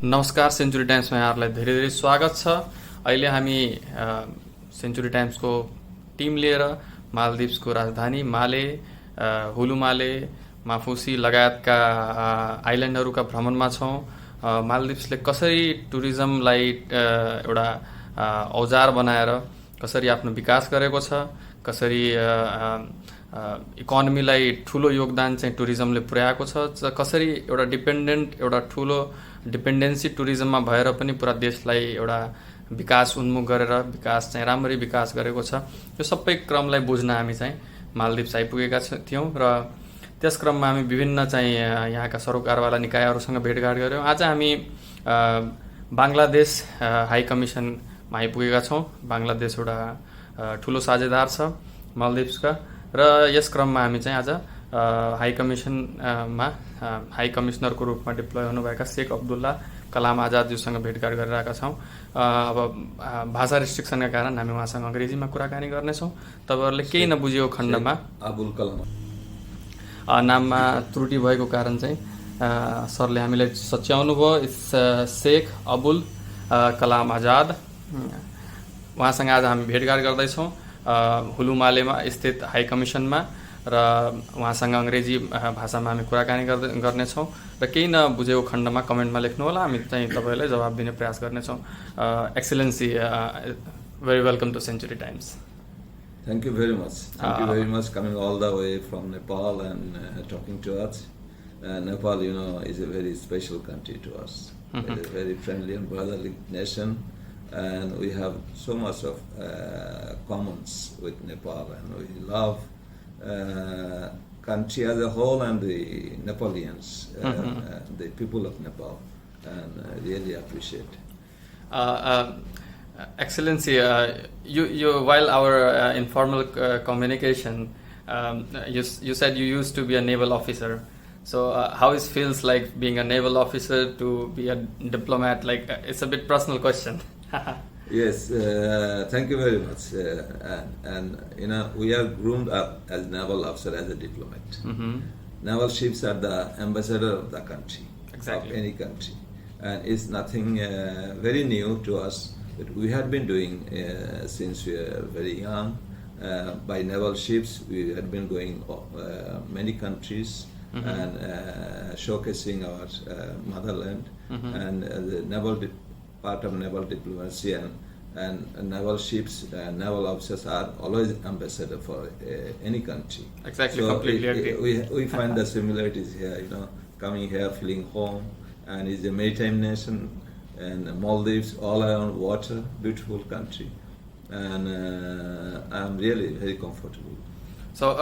नमस्कार, सेन्चुरी टाइम्समा यहाँहरूलाई धेरै धेरै स्वागत छ। अहिले हामी सेन्चुरी टाइम्सको टिम लिएर मालदिभ्सको राजधानी माले, हुलुमाले, माफुसी लगायतका आइल्यान्डहरूका भ्रमणमा छौँ। मालदिभ्सले कसरी टुरिज्मलाई एउटा औजार बनाएर कसरी आफ्नो विकास गरेको छ, कसरी इकोनोमीलाई ठुलो योगदान चाहिँ टुरिज्मले पुर्याएको छ, कसरी एउटा ठुलो डिपेन्डेन्सी टुरिज्ममा भएर पनि पुरा देशलाई एउटा विकास उन्मुख गरेर राम्ररी विकास गरेको छ। यो सबै क्रमलाई बुझ्न हामी चाहिँ मालदिभ्स आइपुगेका थियौँ र त्यस क्रममा हामी विभिन्न चाहिँ यहाँका सरोकारवाला निकायहरूसँग भेटघाट गऱ्यौँ। आज हामी बाङ्लादेश हाई कमिसनमा आइपुगेका छौँ। बाङ्लादेश एउटा ठुलो साझेदार छ मालदिभ्सका र यस क्रममा हामी चाहिँ आज हाई कमिसनरको रूपमा डिप्लोय हुनुभएका शेख अब्दुल्ला कलाम आजादज्यूसँग भेटघाट गरिरहेका छौँ। अब भाषा रिस्ट्रिक्सनका कारण हामी उहाँसँग अङ्ग्रेजीमा कुराकानी गर्नेछौँ। तपाईँहरूले केही नबुझेको खण्डमा अबुल कलम नाममा त्रुटि भएको कारण चाहिँ सरले हामीलाई सच्याउनु भयो। शेख अबुल कलाम आजाद, उहाँसँग आज हामी भेटघाट गर्दैछौँ हुलुमालेमा स्थित हाई कमिसनमा र उहाँसँग अङ्ग्रेजी भाषामा हामी कुराकानी गर्नेछौँ र केही नबुझेको खण्डमा कमेन्टमा लेख्नुहोला, हामी चाहिँ तपाईँलाई जवाब दिने प्रयास गर्नेछौँ। Excellency, very welcome to Century Times. Thank you very much. Thank you very much coming all the way from Nepal and talking to us. Nepal, is a very special country to us. It's a very friendly and brotherly nation, and we have so much of commons with Nepal, and we love country as a whole and the Nepalians, the people of Nepal, and really appreciate. Excellency, you while our informal communication, you said you used to be a naval officer. So how it feels like being a naval officer to be a diplomat? Like it's a bit personal question. Yes, thank you very much. And we are groomed up as naval officer, as a diplomat. Naval ships are the ambassador of the country, Exactly. of any country, and it's nothing very new to us. But we had been doing since we were very young. By naval ships, we had been going many countries and showcasing our motherland, and the part of naval diplomacy and naval ships, naval officers are always ambassador for any country. Exactly, so completely agree. We find the similarities here, coming here, feeling home, and it's a maritime nation, and Maldives, all around water, beautiful country, and I'm really very comfortable. So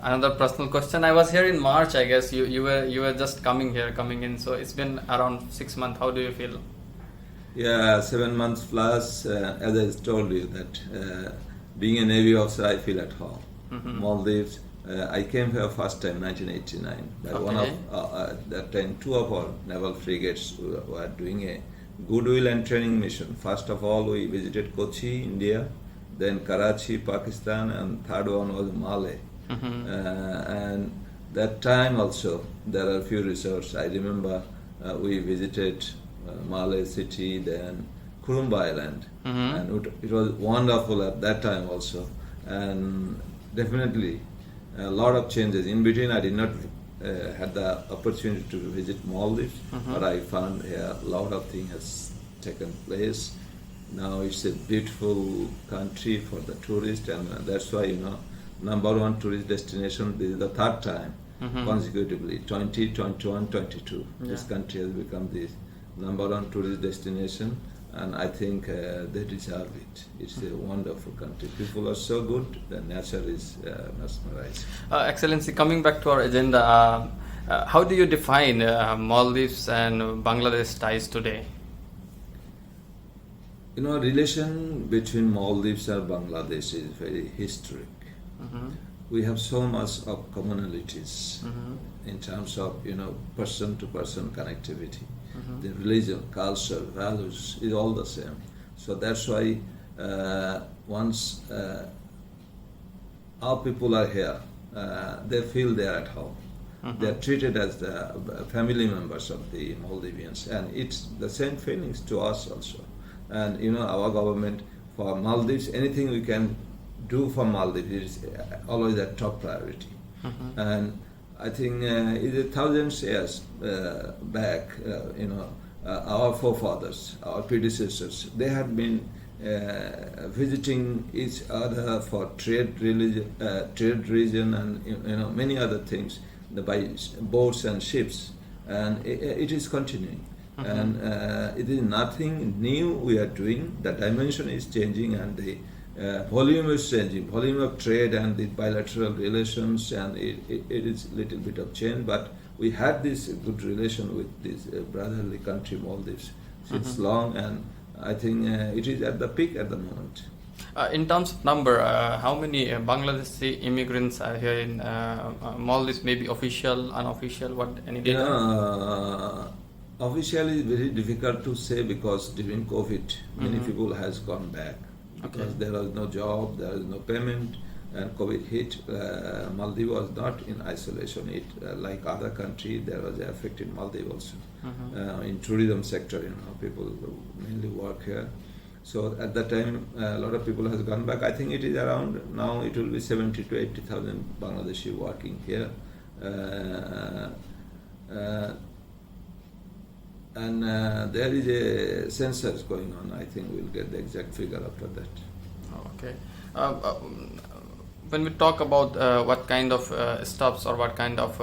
another personal question. I was here in March. I guess you were just coming in. So it's been around 6 months. How do you feel? Yeah, 7 months plus. As I told you that being a Navy officer, I feel at home. Maldives. I came here first time 1989. By one of that time, two of our naval frigates were doing a goodwill and training mission. First of all, we visited Kochi, India, then Karachi, Pakistan, and third one was Malé. And that time also, there are a few resorts. I remember we visited Malé city, then Kurumba Island, and it was wonderful at that time also. And definitely, a lot of changes. In between, I did not had the opportunity to visit Maldives, but I found a lot of things has taken place. Now it's a beautiful country for the tourists, and that's why number one tourist destination. This is the third time consecutively, 2021, 22. Yeah. This country has become the number one tourist destination, and I think they deserve it. It's a wonderful country. People are so good. The nature is mesmerizing. Excellency, coming back to our agenda, how do you define Maldives and Bangladesh ties today? Relation between Maldives and Bangladesh is very historic. We have so much of commonalities in terms of person-to-person connectivity. The religion, culture, values is all the same. So that's why once our people are here, they feel they are at home. They are treated as the family members of the Maldivians, and it's the same feelings to us also. And our government for Maldives, anything we can do for Maldives is always a top priority. And I think it's thousands years back, our forefathers, our predecessors, they had been visiting each other for trade region, and many other things by boats and ships, and it is continuing. And it is nothing new we are doing. The dimension is changing, and the volume is changing, volume of trade and the bilateral relations, and it is a little bit of change, but we had this good relation with this brotherly country Maldives since long, and I think it is at the peak at the moment. In terms of number, how many Bangladeshi immigrants are here in Maldives? Maybe official, unofficial, what, any data? Officially, it's very difficult to say because during COVID, many people has gone back because there was no job, there was no payment, and COVID hit. Maldives was not in isolation. It like other countries, there was affected Maldives also. In tourism sector, people mainly work here. So at that time, a lot of people has gone back. I think it is around now. It will be 70 to 80,000 Bangladeshi working here. And there is a census going on. I think we'll get the exact figure after that. Okay. When we talk about what kind of stuffs or what kind of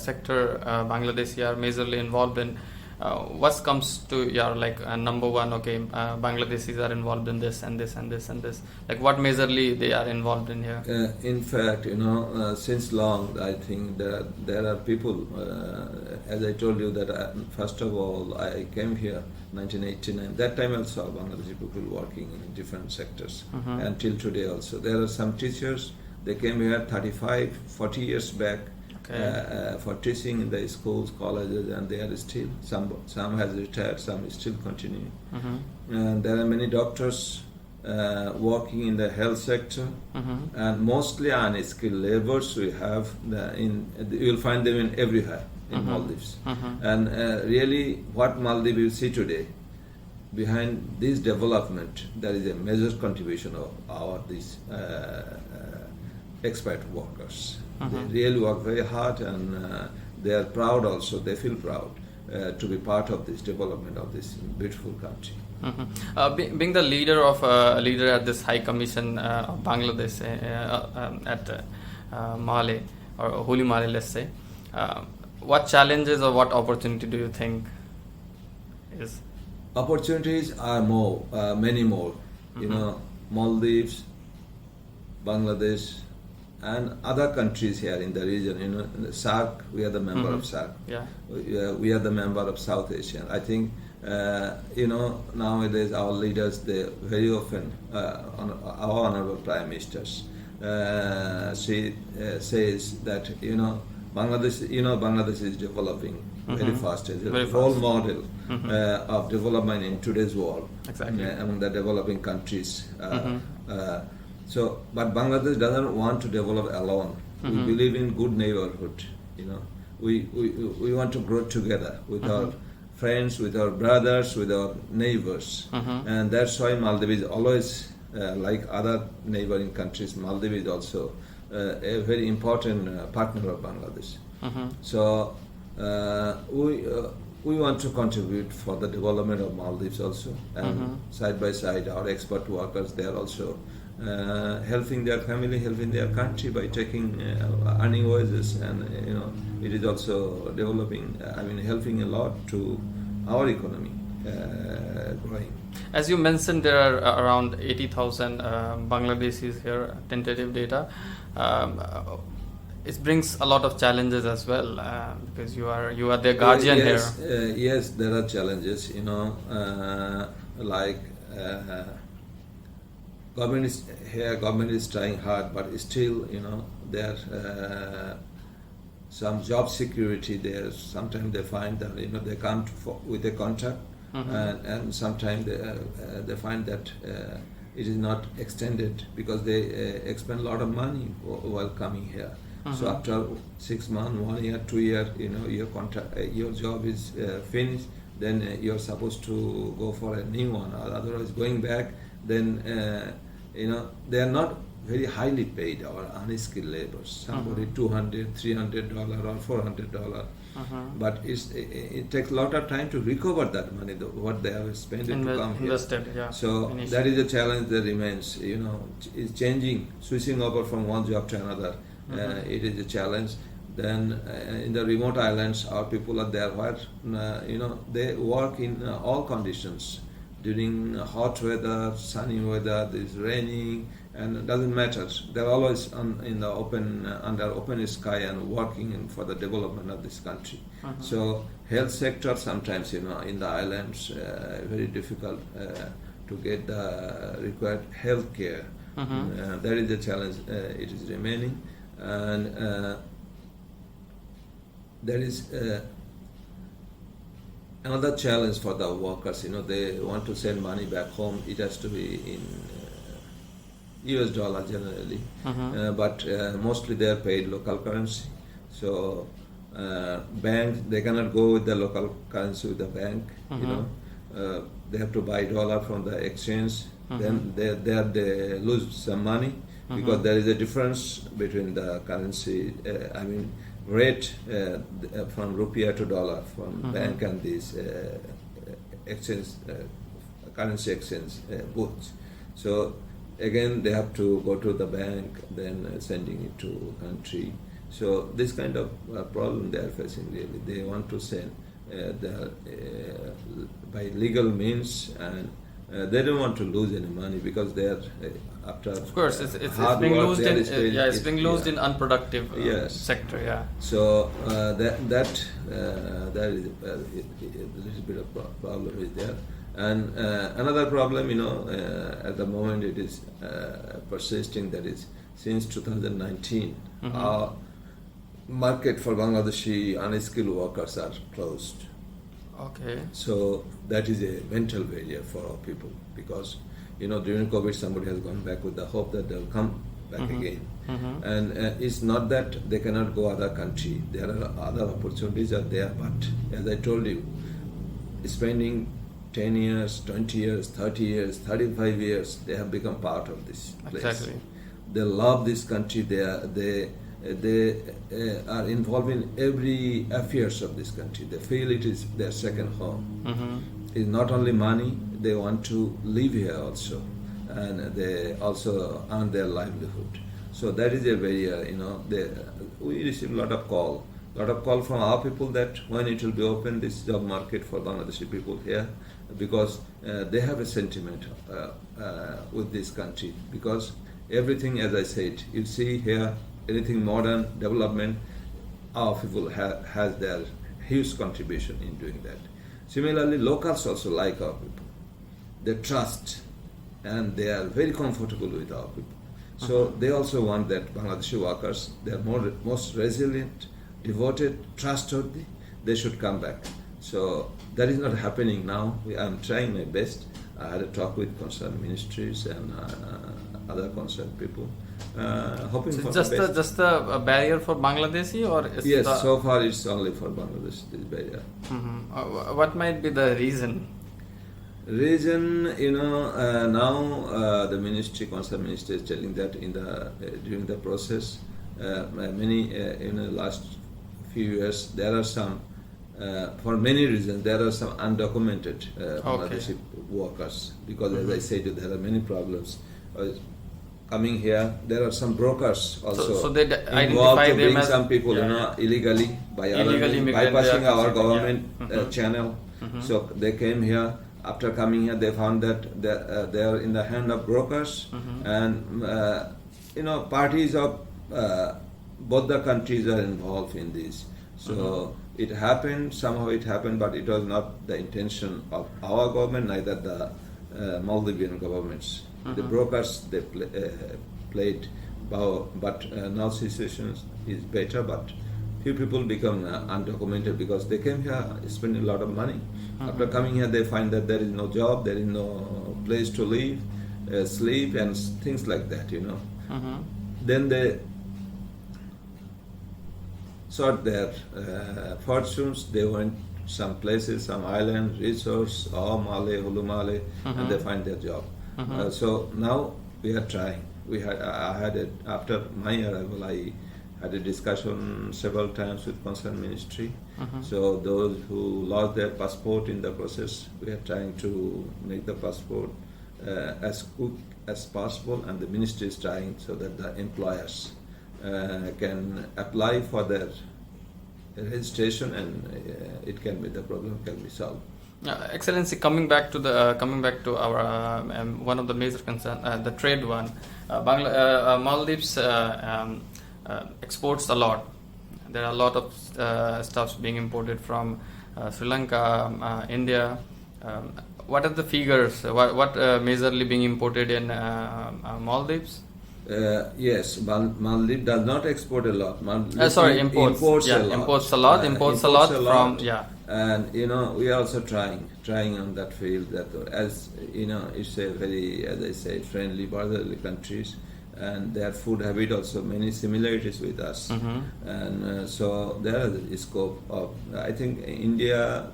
sector Bangladeshi are majorly involved in, what comes to your number one? Okay, Bangladeshis are involved in this and this and this and this. Like what majorly they are involved in here? In fact, since long, I think there are people. As I told you that first of all, I came here 1989. That time I saw Bangladeshi people working in different sectors, and till today also. There are some teachers. They came here 35, 40 years back. For teaching in the schools, colleges, and they are still, some has retired, some is still continuing. And there are many doctors working in the health sector, and mostly unskilled laborers we have. You will find them in everywhere in Maldives. And really, what Maldives you see today, behind this development, there is a major contribution of these expat workers. They really work very hard, and they are proud also. They feel proud to be part of this development of this beautiful country. Being the leader at this High Commission of Bangladesh at Male or Hulhumale, let's say, what challenges or what opportunity do you think is? Opportunities are more, many more. Maldives, Bangladesh, and other countries here in the region. SAARC, we are the member of SAARC. We are the member of South Asia. I think, nowadays our leaders, they very often, our honorable prime ministers, she says that, Bangladesh is developing very fast. It's a role model of development in today's world, among the developing countries. But Bangladesh doesn't want to develop alone. We believe in good neighborhood. We want to grow together with our friends, with our brothers, with our neighbors, and that's why Maldives is always, like other neighboring countries, Maldives is also a very important partner of Bangladesh. So we want to contribute for the development of Maldives also, and side by side, our expert workers, they are also helping their family, helping their country by taking earning wages, and it is also developing. Helping a lot to our economy growing. As you mentioned, there are around 80,000 Bangladeshis here. Tentative data. It brings a lot of challenges as well because you are their guardian here. Yes, there are challenges. Government is trying hard, but still, there some job security there. Sometimes they find that they can't with a contract, and sometimes they find that it is not extended because they expend a lot of money while coming here. So after 6 months, 1 year, 2 year, your contract, your job is finished. Then you're supposed to go for a new one. Or otherwise, going back, then they are not very highly paid or unskilled laborers. Somebody $200, $300 or $400. But it takes a lot of time to recover that money, what they have spent to come invested, here. Yeah. So that is a challenge that remains. Is changing, switching over from one job to another. It is a challenge. Then in the remote islands, our people are there where they work in all conditions. During hot weather, sunny weather, there is raining, and it doesn't matter. They're always in the under open sky and working for the development of this country. So health sector sometimes in the islands very difficult to get the required health care. That is the challenge. It is remaining, and there is another challenge for the workers. They want to send money back home. It has to be in US dollar generally, but mostly they are paid local currency. So banks, they cannot go with the local currency with the bank. They have to buy dollar from the exchange. Then they lose some money because there is a difference between the currency. Rate from rupiah to dollar from bank and these exchange currency exchange booths. So again, they have to go to the bank, then sending it to country. So this kind of problem they are facing really. They want to send by legal means, and they don't want to lose any money because they are after. Of course, it's being losed in it's being losed in unproductive sector. Yeah. So that is a little bit of problem is there. And another problem, at the moment it is persisting. That is, since 2019, our market for Bangladeshi unskilled workers are closed. Okay. So that is a mental barrier for our people because, during COVID, somebody has gone back with the hope that they'll come back again. And it's not that they cannot go other country. There are other opportunities are there, but as I told you, spending 10 years, 20 years, 30 years, 35 years, they have become part of this place. Exactly. They love this country. They are involved in every affairs of this country. They feel it is their second home. It's not only money, they want to live here also. And they also earn their livelihood. So that is a barrier, we receive a lot of call from our people that when it will be open, this job market for Bangladeshi people here, because they have a sentiment with this country. Because everything, as I said, you see here, anything modern development, our people has their huge contribution in doing that. Similarly, locals also like our people. They trust and they are very comfortable with our people. So they also want that Bangladeshi workers, they are most resilient, devoted, trustworthy, they should come back. So that is not happening now. I am trying my best. I had a talk with concerned ministries and other concerned people, hoping for the best. Just a barrier for Bangladeshi, or yes, so far it's only for Bangladesh, this barrier. What might be the reason? Reason, now the concerned ministry is telling that during the process, many last few years there are some, for many reasons, there are some undocumented Bangladeshi workers because, as I said, there are many problems. Coming here, there are some brokers also so they involved to bring some people, illegally bypassing our government channel. So they came here. After coming here, they found that they are in the hand of brokers, and parties of both the countries are involved in this. So it happened, somehow it happened, but it was not the intention of our government, neither the Maldivian governments. The brokers, they played, but now situation is better, but few people become undocumented because they came here spending a lot of money. After coming here, they find that there is no job, there is no place to live, sleep, and things like that, Then sought their fortunes. They went some places, some islands, resorts, Male, Hulhumale, and they find their job. So now we are trying. After my arrival, I had a discussion several times with concerned ministry. So those who lost their passport in the process, we are trying to make the passport as quick as possible, and the ministry is trying so that the employers can apply for their registration, and the problem can be solved. Excellency, coming back to our one of the major concern, the trade one. Maldives exports a lot. There are a lot of stuffs being imported from Sri Lanka, India. What are the figures? What majorly being imported in Maldives? Yes, Maldives does not export a lot. Imports a lot. Imports a lot from. And we are also trying on that field. That as it's a very, as I say, friendly, brotherly countries, and their food habit also many similarities with us. And so there is a scope of. I think India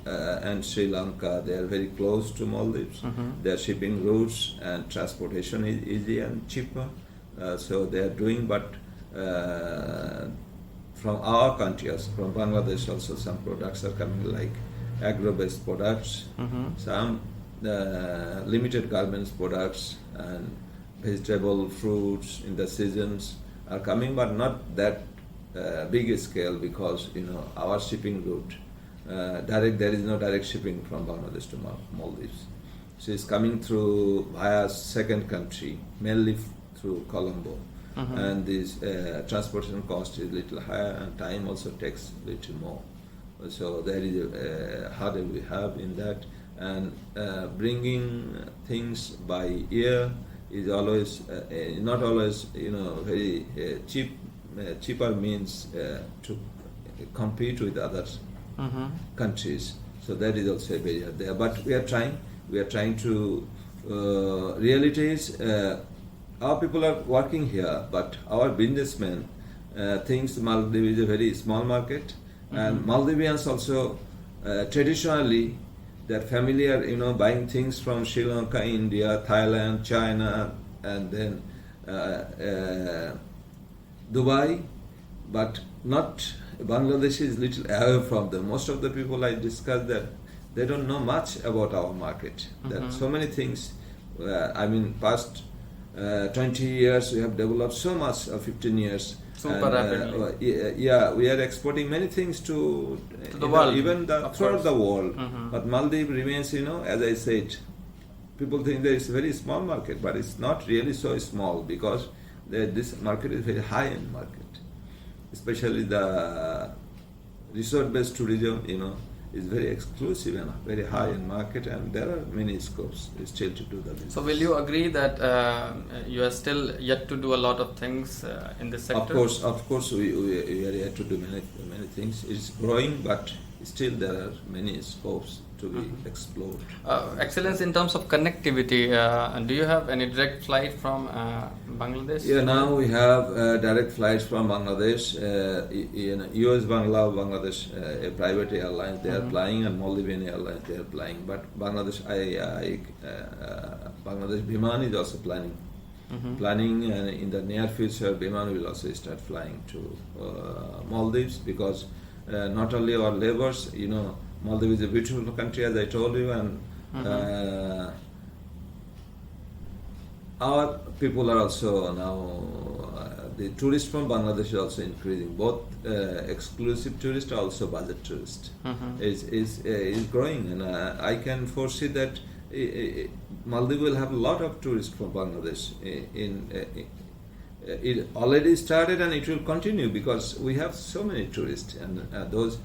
and Sri Lanka, they are very close to Maldives. Their shipping routes and transportation is easy and cheaper. So they are doing, but. From our country, from Bangladesh also, some products are coming like agro-based products, some limited garments products, and vegetable fruits in the seasons are coming, but not that big scale, because our shipping route there is no direct shipping from Bangladesh to Maldives. So it's coming through via second country, mainly through Colombo. And this transportation cost is little higher, and time also takes little more. So there is a hurdle we have in that, and bringing things by air is always not always very cheap. Cheaper means to compete with other countries. So that is also a barrier there. But we are trying. We are trying to. Reality is. Our people are working here, but our businessmen thinks Maldives is a very small market, and Maldivians also traditionally they're familiar, buying things from Sri Lanka, India, Thailand, China, and then Dubai, but not Bangladesh is little away from them. Most of the people I discussed that they don't know much about our market. There are so many things. Past 20 years we have developed so much, 15 years. Super rapidly. We are exporting many things to the world, even throughout the world. But Maldives remains, as I said, people think that it's a very small market, but it's not really so small, because this market is very high-end market. Especially the resort-based tourism, is very exclusive and very high-end market, and there are many scopes still to do the business. So will you agree that you are still yet to do a lot of things in this sector? Of course, we are yet to do many things. It's growing, but still there are many scopes to be explored. Excellence in terms of connectivity, do you have any direct flight from Bangladesh? Yeah, now we have direct flights from Bangladesh. US Bangladesh, a private airline, they are flying, and Maldivian Airlines, they are flying. But Bangladesh, Bangladesh Biman is also planning. And in the near future, Biman will also start flying to Maldives, because not only our laborers, Maldives is a beautiful country, as I told you, and our people are also now, the tourists from Bangladesh is also increasing, both exclusive tourists, also budget tourists. Is growing, and I can foresee that Maldives will have a lot of tourists from Bangladesh. It already started, and it will continue, because we have so many tourists, and those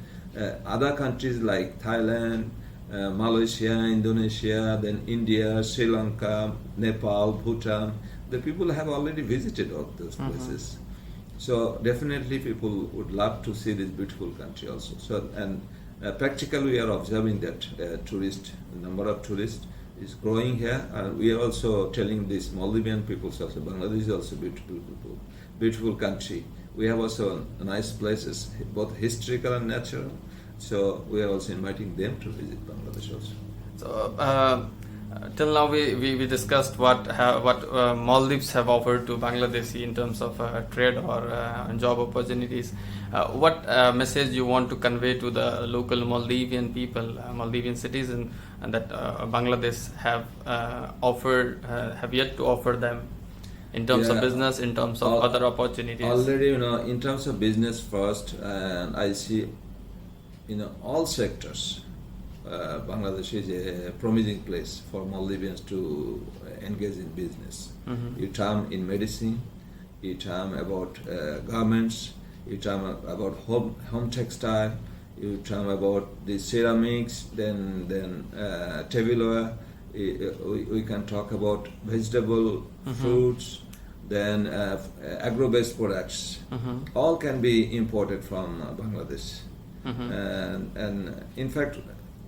other countries like Thailand, Malaysia, Indonesia, then India, Sri Lanka, Nepal, Bhutan, the people have already visited all those places. So definitely people would love to see this beautiful country also. So, and practically we are observing that number of tourists is growing here, and we are also telling these Maldivian people also, Bangladesh is also beautiful people, beautiful country. we have also nice places, both historical and natural. So we are also inviting them to visit Bangladesh also. So till now we discussed what Maldives have offered to Bangladeshi in terms of trade or job opportunities. What message you want to convey to the local Maldivian people, Maldivian citizens, and that Bangladesh have yet to offer them in terms of business, in terms of other opportunities? Already, in terms of business first, and I see, all sectors, Bangladesh is a promising place for Maldivians to engage in business. You term in medicine, you term about garments, you term about home textile, you term about the ceramics, then tableware. We can talk about vegetable, fruits, then agro-based products. All can be imported from Bangladesh. And in fact,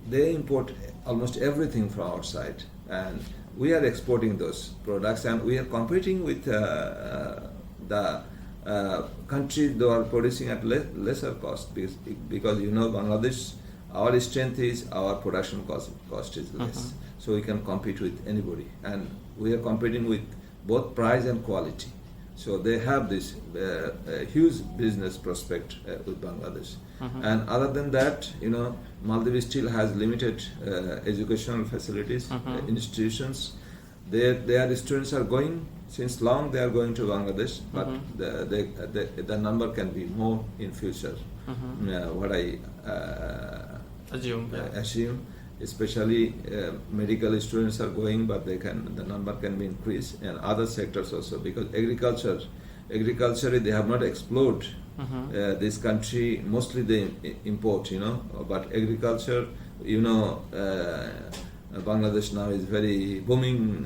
they import almost everything from outside, and we are exporting those products, and we are competing with the countries that are producing at lesser cost, because Bangladesh, our strength is our production cost is less, so we can compete with anybody, and we are competing with both price and quality. So they have this huge business prospect with Bangladesh. And other than that, Maldives still has limited educational facilities, institutions. Their students are going, since long they are going to Bangladesh, but the number can be more in future. What I assume, especially medical students are going, but the number can be increased, and other sectors also, because agriculture they have not explored. This country mostly they import, but agriculture, Bangladesh now is very booming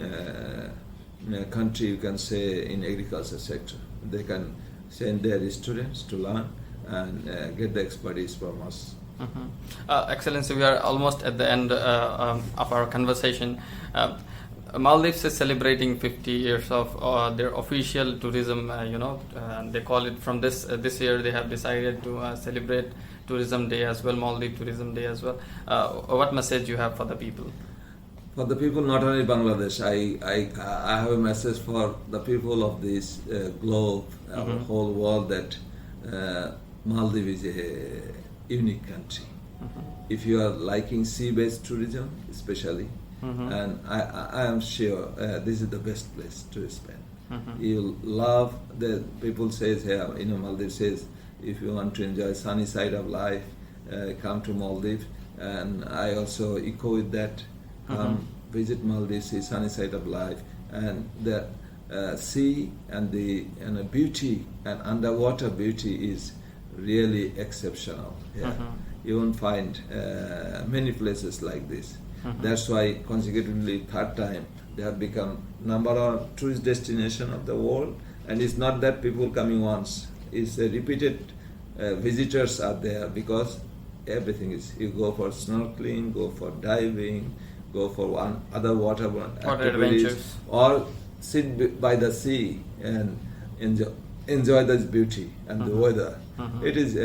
country, you can say, in agriculture sector. They can send their students to learn and get the expertise from us. Excellency, we are almost at the end of our conversation. Maldives is celebrating 50 years of their official tourism. They call it from this year. They have decided to celebrate Tourism Day as well, Maldives Tourism Day as well. What message you have for the people? For the people, not only Bangladesh, I have a message for the people of this globe, our whole world, that Maldives is a unique country. If you are liking sea-based tourism, especially, and I am sure this is the best place to spend. You'll love the people says here, Maldives says, if you want to enjoy sunny side of life, come to Maldives, and I also echo with that. Come visit Maldives, see sunny side of life, and the sea and the beauty and underwater beauty is really exceptional. You won't find many places like this. That's why consecutively third time they have become number one tourist destination of the world. And it's not that people coming once, it's repeated visitors are there, because everything is, you go for snorkeling, go for diving, go for other water activities, or sit by the sea and enjoy this beauty and the weather. It is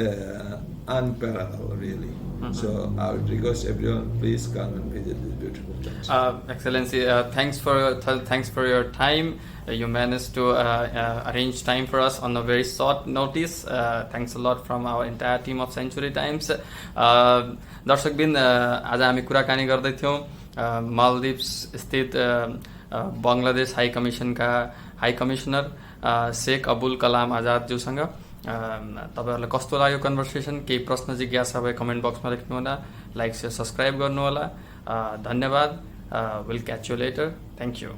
unparalleled, really. So I would request everyone, please come and visit this beautiful country. Excellency, thanks for your time. You managed to arrange time for us on a very short notice. Thanks a lot from our entire team of Century Times. दर्शकबिन आज हामी कुराकानी गर्दै थियौं Maldives स्थित Bangladesh high commissioner Sheikh Abul Kalam Azad ज्यूसँग तपाईहरुलाई कस्तो लाग्यो कन्भर्सेसन केही प्रश्न जिज्ञासा भए कमेन्ट बक्समा लेख्नु होला लाइक शेयर सब्स्क्राइब गर्नु होला धन्यवाद will catch you letter thank you